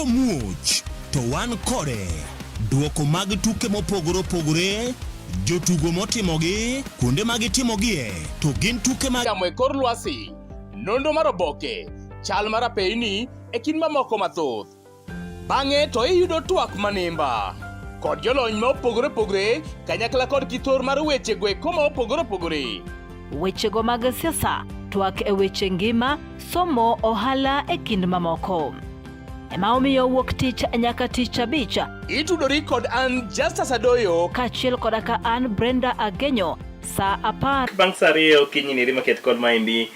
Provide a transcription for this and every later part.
muoch to wan kode. Duoko mag tuke mopogore opogore, jotugo motimogi, kuonde mag itimogie, to gin tuke mag yamo e kor lwasi, nondo mar oboke, chal mar apeyni e kin mamoko mathoth. Bang'e to iyudo twak manimba kod jolony ma opogore opogore kanyakla kod kithor mar weche gweko ma opogore opogore. Wechego mag siasa, twak e weche ngima, somo, ohala e kind mamoko. Ema omiyo wuok tich nyaka tich abich. Itudori kod an Justus Adoyo kaachiel koda ka an Brenda Agenyo sa 10 bang' sa 2 okinyi niri maket kod maendi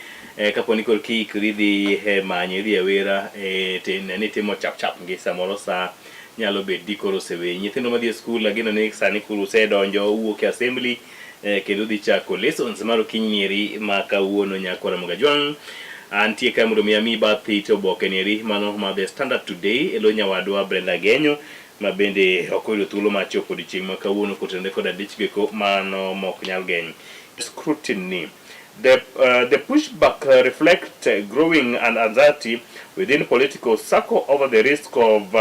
kaponi kor kikri dhi manyo dhi awera ni timo chap gi samoro sa nyalo bet di koro sewe nyithindo madhi e skul ageno ni sani kuru sedonjo wuok e assembly kendo dhi chako lessons mar okinyi niri ma kawuono nyakora Mogajwang. Antie ka mondo mi bathi to oboke niri mano ma The Standard Today elo nyawadwa Brenda Agenyo ma bende okoyudo thuolo mar chopo odiochieng' ma kawuono kotenore kod adich geko mano mok nyal geny. Scrutiny. The pushback reflect growing anxiety within political circle over the risk of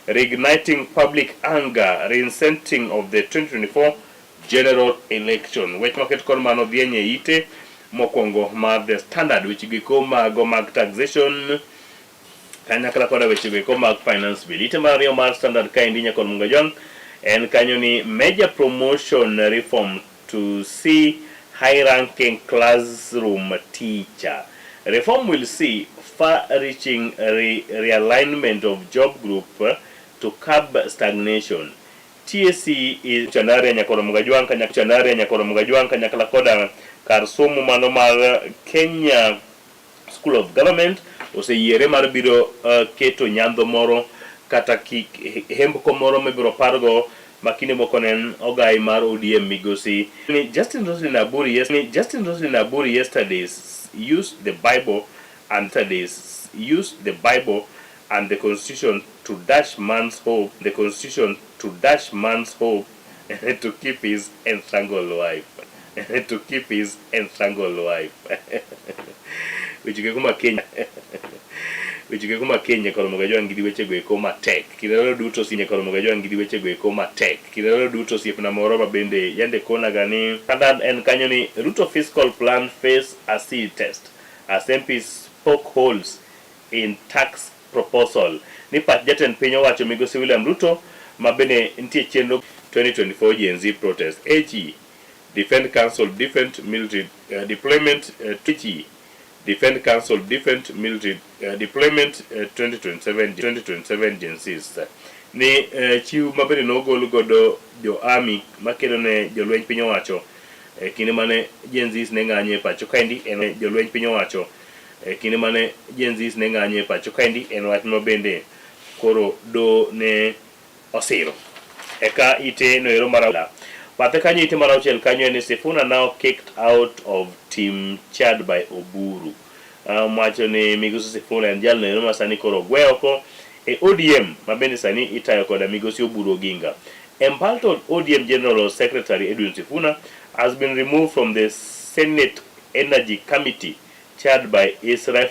reigniting public anger, reinsensing of the 2024 general election. Wech market kon mano dhienye ite mokwongo mar The Standard, weche giko mag taxation kanyakla koda weche giko mag finance bill. Ite mar ariyo mar Standard ka indi nyakon Mogajwang en kanyo ni major promotion reform to see high-ranking classroom teacher. Reform will see far-reaching realignment of job group to curb stagnation. TSC is chanare nyakoro Mogajwang kanyakla koda kar somo mano mar Kenya School of Government oseyiere mar biro keto nyandho moro kata hembko moro mibiro pargo makine mokonen ogai mar ODM migosi. Justin Roslin Aburi yesterday's used the Bible and the Constitution to dash man's hope, to keep his entangled wife. Wichike kuma Kenya koro Mogajwang gidi weche gweko matek. Kirero duto si nyakoro Mogajwang gidi weche gweko matek. Kirero duto siepna moro ma bende yande kona gani. Standard en kanyo ni Ruto fiscal plan face a seed test as MPs poke holes in tax proposal. Ni pat jatend piny owacho migosi William Ruto ma bende ntie chenro 2024 Gen Z protest. AG Defend Council Defend Military Deployment Defend Council Defend Military Deployment 2027 Gen Z. Ni chiu mabende nogol godo jo army makelo ne jolweny piny owacho kinde mane Gen Z ne ng'anye pacho kaendi en jolweny piny owacho kinde mane Gen Z ne ng'anye pacho kaendi en wach mabende koro do ne osiro eka ite no ero marala Pate kanyo ite mar auchiel kanyo ni Sifuna now kicked out of team Chad by Oburu. Macho ni migosi Sifuna en jalno ero ma sani koro gwe oko e ODM mabende sani itayo koda migosi Oburu Oginga. Embattled ODM General Secretary Edwin Sifuna has been removed from the Senate Energy Committee chaired by Israel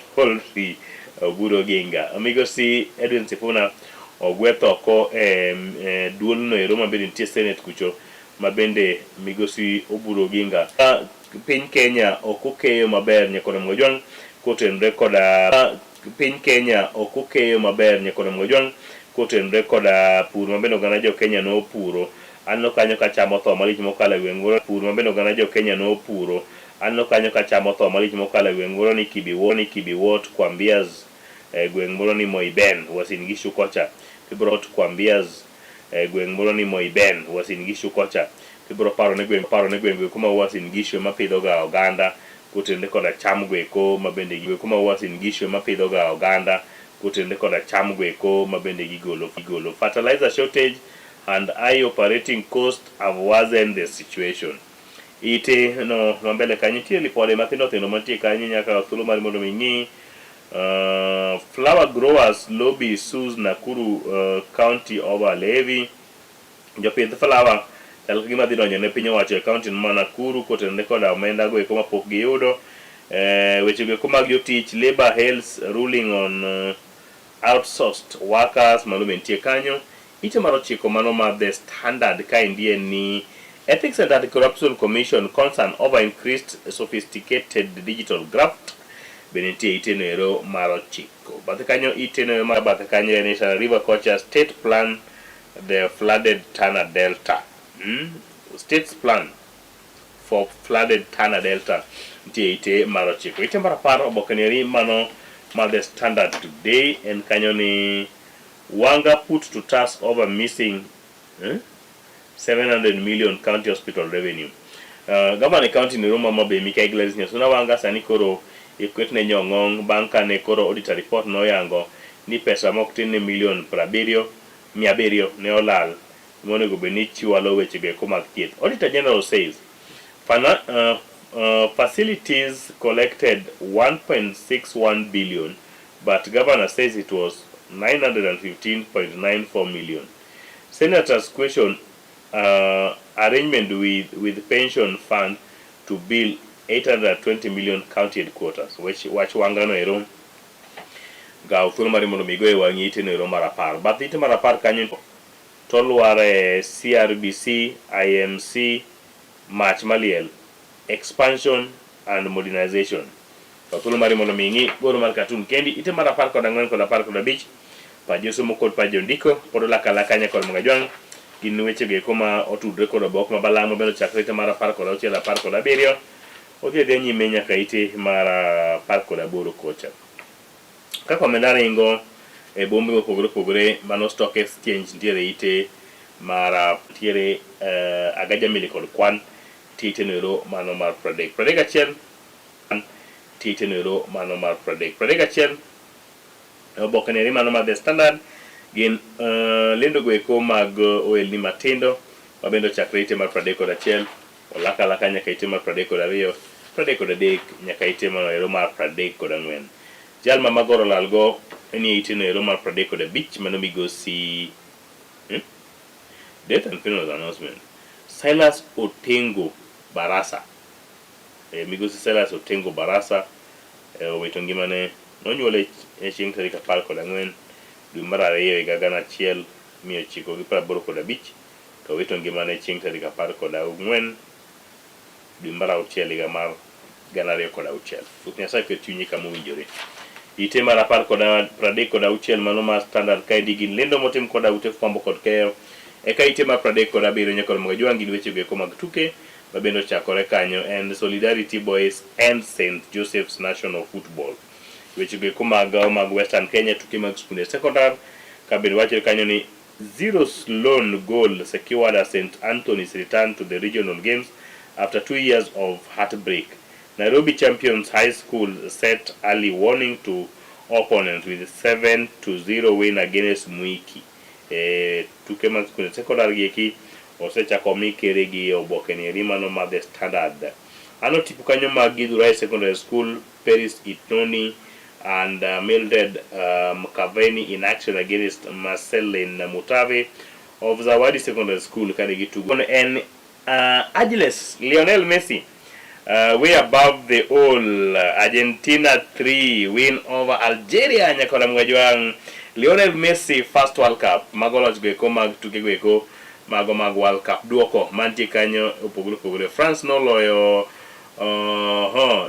Oburu Oginga. Migosi Edwin Sifuna ogwetho oko duolno ero mabende nitie Senate kucho mabende migosi Oburu Oginga. Piny Kenya okokeyo maber nyakona Mogajwang kotenre koda pur mabende oganda jo Kenya no puro. Anno kanyo ka chamo tho malich mokala wengoro pur mabende oganda jo Kenya no puro. Anno kanyo ka chamo tho malich mokala wengoro ni Kibiwot Kwambias gweng moro ni Moiben Uasin Gishu kocha. Kibrot Kwambias gweng moro ni Moiben Uasin Gishu kocha. Kibro paro ne gweng kuma Uasin Gishu mapidho ga oganda kotenre koda cham gweko mabende kuma Uasin Gishu mapidho ga oganda kotenre koda cham gweko mabende gigolo. Fertilizer shortage and high operating cost have worsened the situation. Ite no mambele kanyo tie lipode mathindo mantie kanyo nyaka thuolo mar mondo mingi flower growers lobby sues Nakuru county over levy. Jopidh flower chal gima dhi donjo ne piny owacho e county ma Nakuru kotenre koda omenda go eko mapok giyudo. Weche go mag jotich labor health ruling on outsourced workers mano bentie kanyo. Ite mar 9 mano mar the standard ka indie ni Ethics and Anti-Corruption Commission concern over increased sophisticated digital graft bentie ite nero mar 9. Bathe kanyo ite nero mar bathe kanyo ni River Kocha state plan the flooded Tana Delta. State's plan for flooded Tana Delta ite mar 9. Ite mar 10 obokeneri mano mar the standard today and kanyo ni Wanga put to task over missing 700 million county hospital revenue. Governor county ni Roma mabe Mika Iglesias ni suna Wanga sani koro ikwetne nyongong banka ne koro auditor report no yango ni pesa moktin ni million 700 ne olal monego beni chiwalo weche ge komak thieth. Auditor General says facilities collected 1.61 billion but governor says it was 915.94 million. Senators question arrangement with pension fund to build 820 million county headquarters, which wangano ero ga uthuru mari mondo migo e wangi ite no ero marapar. But ite marapar kanyo tolware CRBC, IMC, March Maliel, expansion and modernization. Uthuru mari mondo mingi goro mar katun kendi ite marapar kod ang'wen kod apar kod abich pajoso mokod pajondiko podola kalakanya kod magajwang gin weche ge koma otudre kod obok mabalamo bendo chakre ite mar 10 kod 6 10 kod 7 odhi de nyime nyaka ite mar 10 kod 8 kocha kaka omenda ringo e bombe mopogore mano stock exchange ntiere ite mar tiere agaja mili kod kwan tite nero mano mar pradek achiel tite nero mano mar pradek achiel obokeneri mano mar the standard gin lendo goeko mag oelni matindo mabendo chakre ite mar pradek kod achiel olaka nyaka ite mar pradek kod ariyo pradek kod adek nyaka ite mar ero mar pradek kod ang'wen. Jal ma magoro lalgo eni ite no ero mar pradek kod abich mano migosi death and funeral announcement Silas Otengo Barasa migosi Silas Otengo Barasa owito ngimane nonyuole e chieng' tarik 14 dwe mar ariyo higa 1985 to owito ngimane chieng' tarik 14 dwe mar auchiel higa mar 2006. Ruoth Nyasaye ket chunyi kama owinjore. Ite mar 36 mano mar standard ka digi lendo motim kod ute fwambo kod keyo eka ite mar 37 nyaka mag jwangi weche go mag tuke mabendo chakore kanyo and Solidarity Boys and St Joseph's National Football weche go mag Western Kenya tuke mag skunde secondary kabendo wacho kanyo ni zero lone goal secured as St Anthony's return to the regional games after 2 years of heartbreak. Nairobi Champions High School set early warning to opponents with 7-0 win against Mwiki. Tuke mag skunde secondary geki osechako mikere gi obokeneri mano mar the standard. Ano tipo kanyo mag Githurai Secondary School, Paris Itnoni and Mildred Mkaveni in action against Marceline Mutave of Zawadi Secondary School kadigi tugo and Agiles Lionel Messi way above the all Argentina 3 win over Algeria nyakola mwajwang Lionel Messi first World Cup magoloch go mag tuke go mago mag World Cup duoko mantie kanyo opogore France no loyo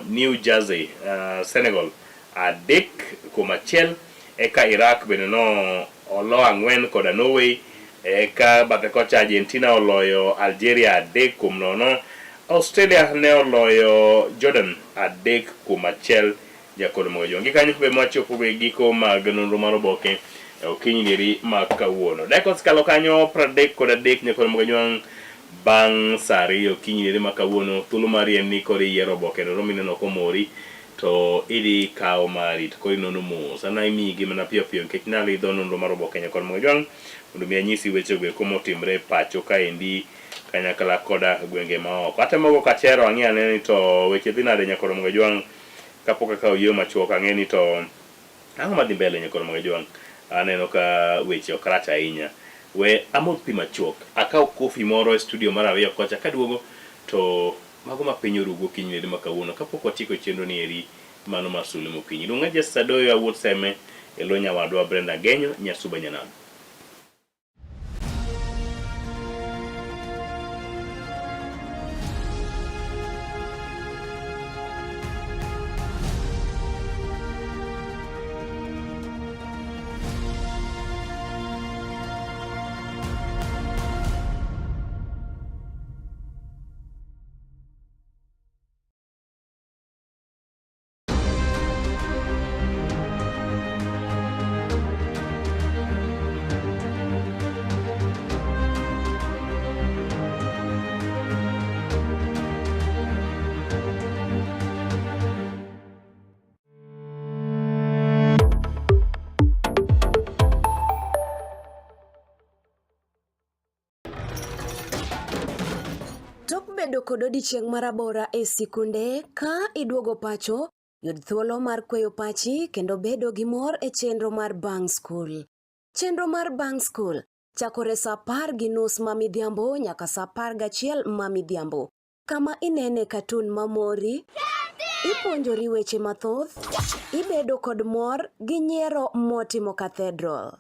New Jersey Senegal adek kumachiel eka Iraq bende no olo 4 kod Norway eka bathe kocha Argentina oloyo Algeria adek kuom nono Australia ne oloyo Jordan adek kumachiel jakolo moyo jongi kanyo be machopo be giko mag nonro mar oboke okinyi diri makawuono dakos kalo kanyo 30 kod adek nyakolo moyo jong bang sari okinyi diri makawuono thulo mari en ni kori yiero oboke no mineno komori to idi kao mari to kori nono mo sana imi gima na pio nkech nali dho nonro mar oboke nyakolo moyo jong mondo mi anyisi weche go komotimre pacho kaendi kanyakla koda gwenge maoko hata mogo kachero ang'ia ni to weche dhi nade nyakolo moyo jong kapok ka oyo machuok ang'eni to ang'o madhi mbele nyakolo moyo jong aneno ka weche okracha ahinya we amod pi machuok akaw kofi moro e studio mar ariyo kocha kaduogo to mago mapiny orugo kinyne makawuono kapok watieko chenro ni eri mano mar Sulwe Mokinyi. Lunga Justus Adoyo awuot seme elo nyawadwa Brenda Agenyo nyasuba nyanano. Bedo kod odiochieng' marabora e sikunde ka iduogo pacho, yud thuolo mar kweyo pachi kendo bedo gi mor e chenro mar Bang School. Chenro mar Bang School chakore sa 10:30 mamidhiambo nyaka sa 11 mamidhiambo. Kama inene katun mamori, ipuonjori weche mathoth, ibedo kod mor gi nyiero motimo Cathedral.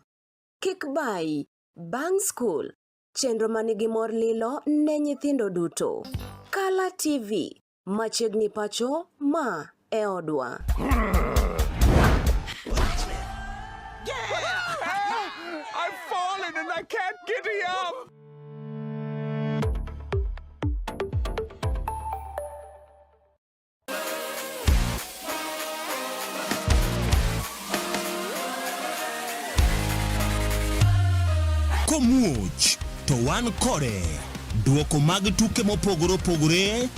Kik bai, Bang School, chenro manigi mor lilo ne nyithindo duto. Kala TV, machiegni pacho ma e odwa. I've fallen and I can't get up. Komuoch to wan kode duoko mag tuke mopogore opogore,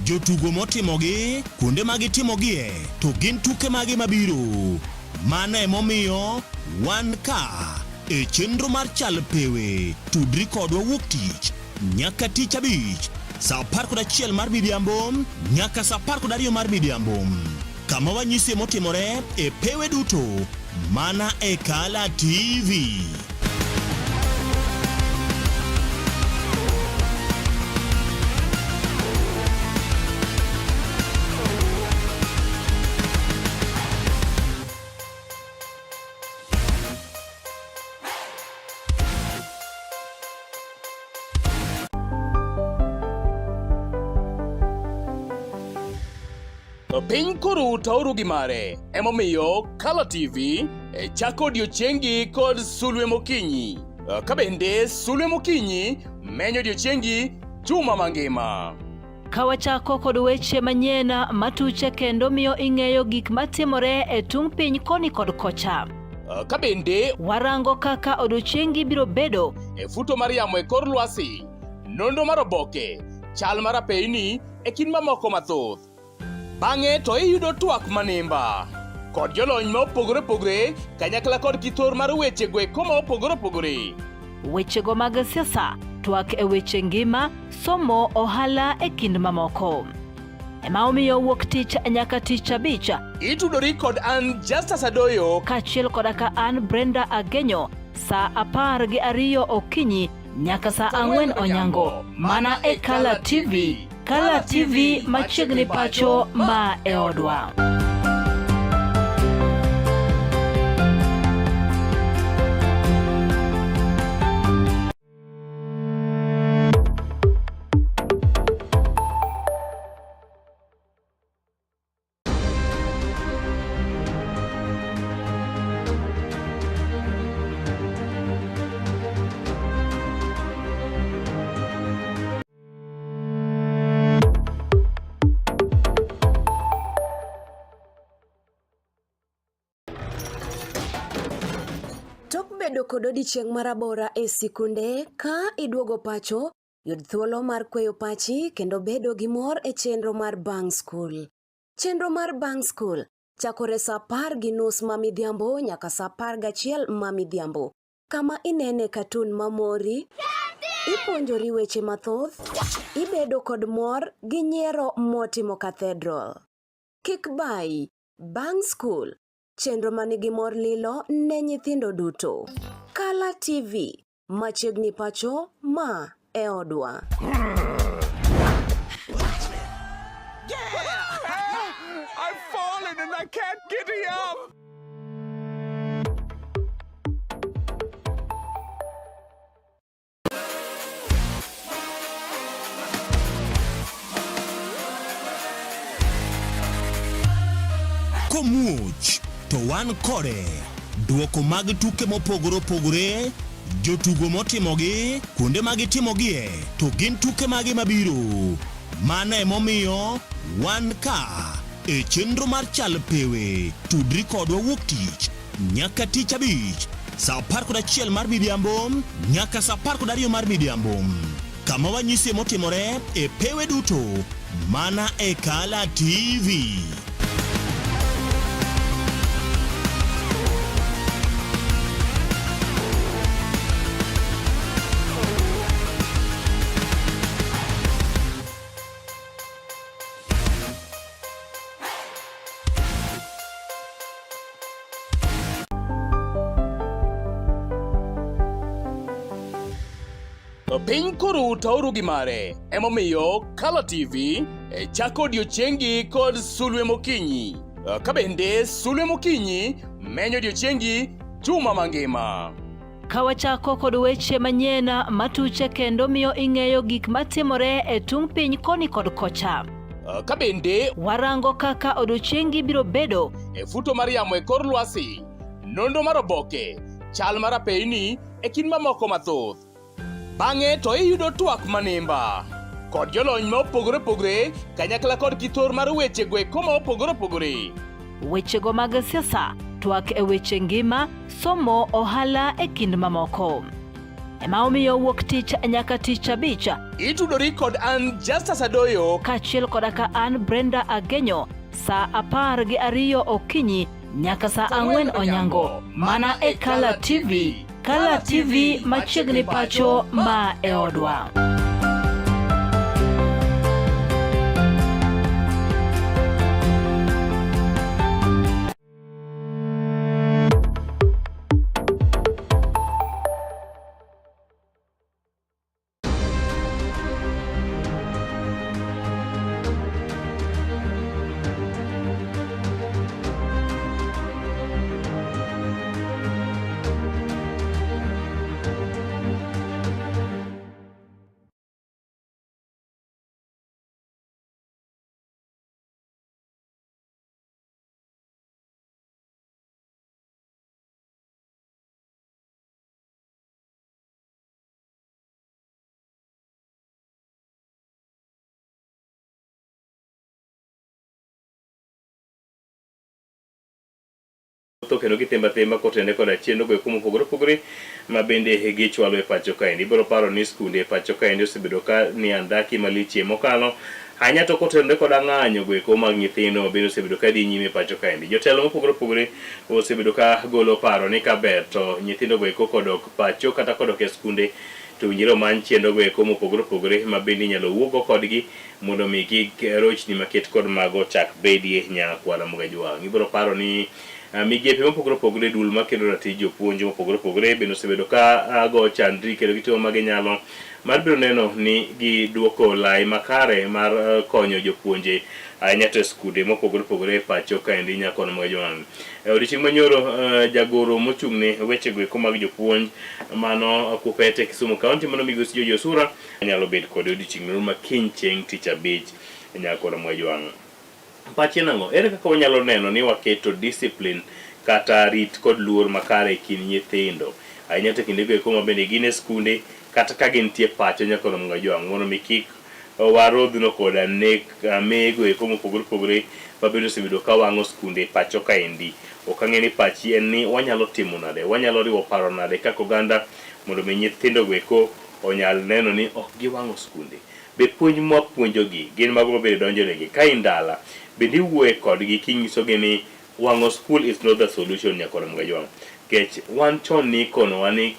jotugo motimogi, kuonde mag timogie, to gin tuke magi mabiro. Mano emomiyo wan ka e chenro mar chal pewe, tudri kodwa wuok tich nyaka tich abich sa 11 mar midhiambo nyaka sa 12 mar midhiambo. Kama wanyisi motimore e pewe duto mana e Kala TV. Piny koro tauru gi mare, emomiyo Kala TV chako odiochiengi kod Sulwe Mokinyi. Kabende Sulwe Mokinyi menyo odiochiengi juma mangima. Kawachako kod weche manyien matuche kendo miyo ing'eyo gik matimore e tung piny koni kod kocha. Kabende warango kaka odiochiengi biro bedo e futo mar yamo e kor lwasi, nondo mar oboke, chal mar apeyni e kind mamoko mathoth. Bang'e to iyudo twak manimba kod jolony ma opogore opogore kanyakla kod kithor mar weche gweko ma opogore opogore. Wechego mag siasa, twak e weche ngima, somo, ohala e kind mamoko. Ema omiyo wuok tich nyaka tich abich itudori kod an Justus Adoyo kaachiel koda ka an Brenda Agenyo sa 12 okinyi nyaka sa 4 onyango mana e Kala TV. Kala TV, machiegni pacho ma e odwa. Bedo kod odiochieng' marabora e sikunde ka iduogo pacho, yud thuolo mar kweyo pachi kendo bedo gi mor e chenro mar Bang School. Chenro mar Bang School chakore sa 10:30 mamidhiambo nyaka sa 11 mamidhiambo. Kama inene katun mamori, ipuonjori weche mathoth, ibedo kod mor gi nyiero motimo Cathedral. Kik bai, Bang School, chenro manigi mor lilo ne nyithindo duto. Kala TV, machiegni pacho ma e odwa. I've fallen and I can't get up. komuoch to wan kode. Duoko mag tuke mopogore opogore, jotugo motimogi, kuonde magitimogie, to gin tuke magi mabiro. Mano emomiyo wan ka e chenro mar chal pewe. Tudri kodwa wuok tich nyaka tich abich saa 11 mar midhiambo nyaka saa 12 mar midhiambo. Kama wanyisi motimore e pewe duto mana e Kala TV. Piny koro tauru gi mare, emomiyo Kala TV chako odiochiengi kod Sulwe Mokinyi. Kabende Sulwe Mokinyi menyo odiochiengi juma mangima. Kawachako kod weche manyien matuche kendo miyo ing'eyo gik matimore e tung piny koni kod kocha. Kabende warango kaka odiochiengi biro bedo e futo mar yamo e kor lwasi, nondo mar oboke, chal mar apeyni e kind mamoko mathoth. Bang'e to iyudo twak manimba kod jolony ma opogore opogore kanyakla kod kithor mar weche gweko ma opogore opogore. Wechego mag siasa, twak e weche ngima, somo, ohala e kind mamoko. Ema omiyo wuok tich nyaka tich abich Itudori kod an Justus Adoyo kaachiel koda ka an Brenda Agenyo saa 12 okinyi nyaka saa 4 onyango mana e Kala TV. Kala TV machiegni pacho ma e odwa. Kendo gitemba temba kotende koda chiendo go kuma opogore opogore ma bende gichwalo e pacho kaendi. Ibiro paro ni skunde e pacho kaendi osebedo ka ni andaki maliche mokalo hanya to kotende koda ng'anyo go eko mag nyithindo bende osebedo ka dhi nyime e pacho kaendi. Jotelo mopogore opogore osebedo ka golo paro ni kaber to nyithindo go eko kodok pacho kata kodok e skunde to winjiro man chiendo go eko mopogore opogore ma bende inyalo wuogo kodgi mondo mi kik rochni maket kod mago chak bedie nyakwara mogajwang'. Ibiro paro ni migepe mopogore opogore dul makelo ratij jopuonj mopogore opogore bende osebedo ka go chandri kendo gitimo maginyalo mar biro neno ni giduoko lai makare mar konyo jopuonje ahinya to skunde mopogore opogore e pacho kaendi nyakono mogajwang'. Odiochieng' manyoro jagoro mochung'ne wechego eko mag jopuonj mano Kupete Kisumu County mano migosi Jojo Sura nyalo bet kod odiochieng' moro makiny chieng' tich abich nyakono mogajwang'. Pache nango, ere kaka wanyalo neno ni waketo discipline kata rit kod luor makare e kind nyithindo ahinya to kinde go eko ma bende gin e skunde kata ka gintie pacho nyakono mogajwang' mondo mi kik warodhno koda nek mego eko mopogore opogore ma bende osebedo ka wang'o skunde pacho kaendi. Ok ang'e ni pachi en ni wanyalo timo nade, wanyalo riwo paro nade kaka oganda mondo mi nyithindo go eko onyal neno ni ok giwang'o skunde. Be puonj mwapuonjogi gin mago mabende donjonegi ka indala bende iwuoye kodgi kinyisogi ni wang'o skul is not the solution nyakono mogajwang'. Kech wan chon ni konowa ni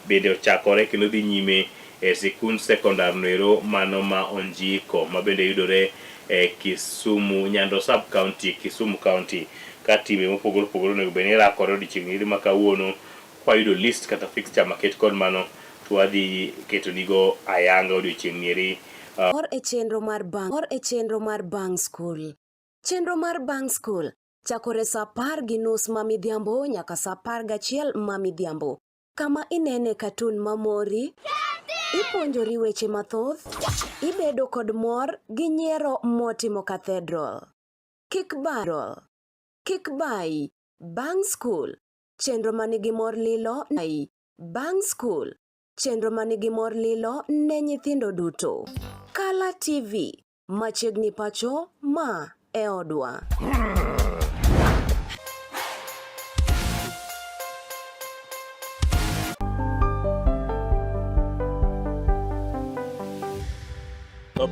bende ochakore kendo dhi nyime e sikund sekondar noero mano ma onjiko ma bende yudore e Kisumu Nyando sub county Kisumu county ka time mopogore opogore onego bed ni rakore odiochieng' ma kawuono kwayudo list kata fixture maket kod mano to wadhi keto nigo ayanga odiochieng' nieri. Or e chenro mar Bang School. Chenro mar Bang School chakore saa 10:30 ma midhiambo nyaka saa 11 ma midhiambo. Kama inene katun mamori, ipuonjori weche mathoth, ibedo kod mor gi nyiero motimo cathedral. Kik barol. Kik bai, bang school, chenro manigi mor lilo nai, bang school, chenro manigi mor lilo ne nyithindo duto. Kala TV, machiegni pacho ma e odwa.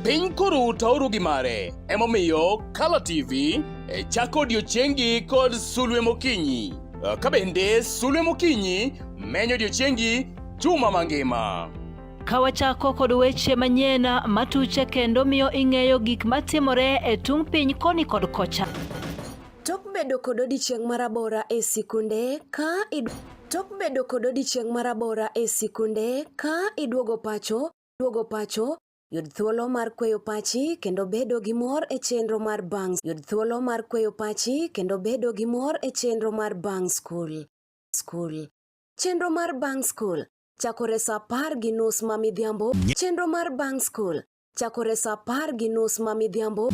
Piny koro tauru gi mare, emomiyo Kala TV chako odiochiengi kod Sulwe Mokinyi. Ka bende Sulwe Mokinyi menyo odiochiengi juma mangima. Kawachako kod weche manyien matuche kendo miyo ing'eyo gik matimore e tung piny koni kod kocha. Tok bedo kod odiochieng' marabora e sikunde ka iduogo pacho, yud thuolo mar kweyo pachi kendo bedo gi mor e chenro mar bang school. Chenro mar bang school chakore sa 10:30 ma midhiambo.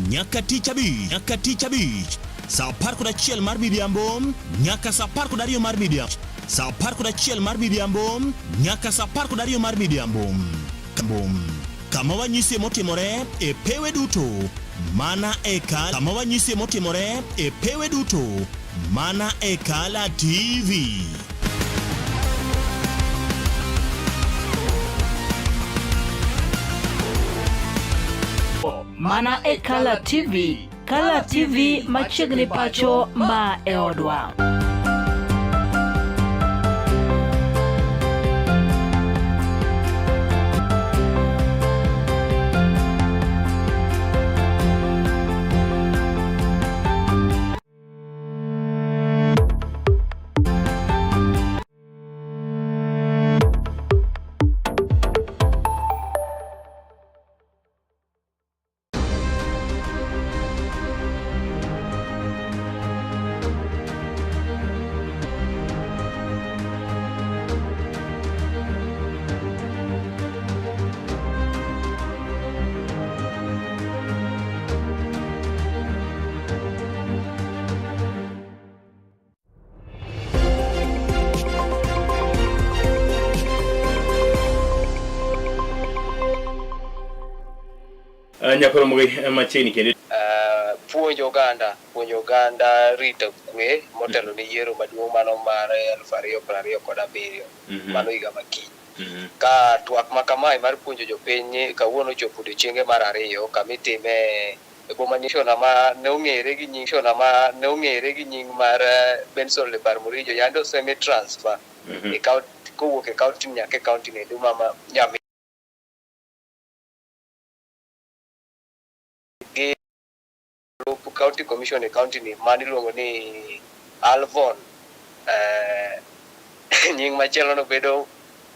Nyaka tich abich sa 11 mar midhiambo nyaka sa 12 mar midhiambo. Sa 11 mar midhiambo nyaka sa 12 mar midhiambo. Kama wanyisi motimore e pewe duto mana e Kala TV. Mana e Kala TV. Kala TV machiegni pacho ma e odwa. Nyakoro mugi macheni kende puonjo oganda rito kwe motelo ni yiero maduong' mano mar 2027 mano higa makiny. Ka twak makamae mar puonjo jopiny kawuono chopo odiochienge mar 2 kamitime e boma nishona ma ne ong'ere gi nying mar Benson Lebar Murijo yando semi transfer e kowuok e kaunti nyaka e kaunti ne duma ma nyami County Commission e county ni mani luongo ni Alvon. Nying machielo no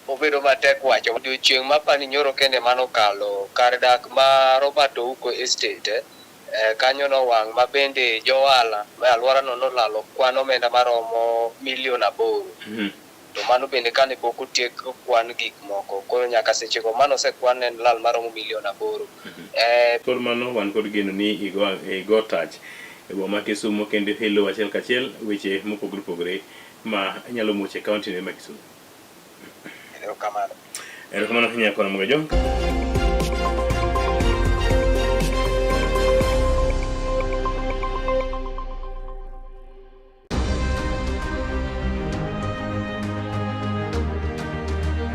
obedo matek wacho. Odiochieng' mapani nyoro kende mano kalo kar dak ma Robert Ouko Estate kanyo no wang' ma bende joala alwora no nolalo kwan omenda maromo $8 million. To mano bende kane pok otiek kwan gik moko koro nyaka seche go mano sekwan en lal maromo $8 million. Koro mano wan kod geno ni igo touch e boma Kisumo kendo hilo achiel kachiel weche mopogore ma nyalo muoche kaunti ne ma Kisumo. Erokamano. Erokamano nyakona muga jong.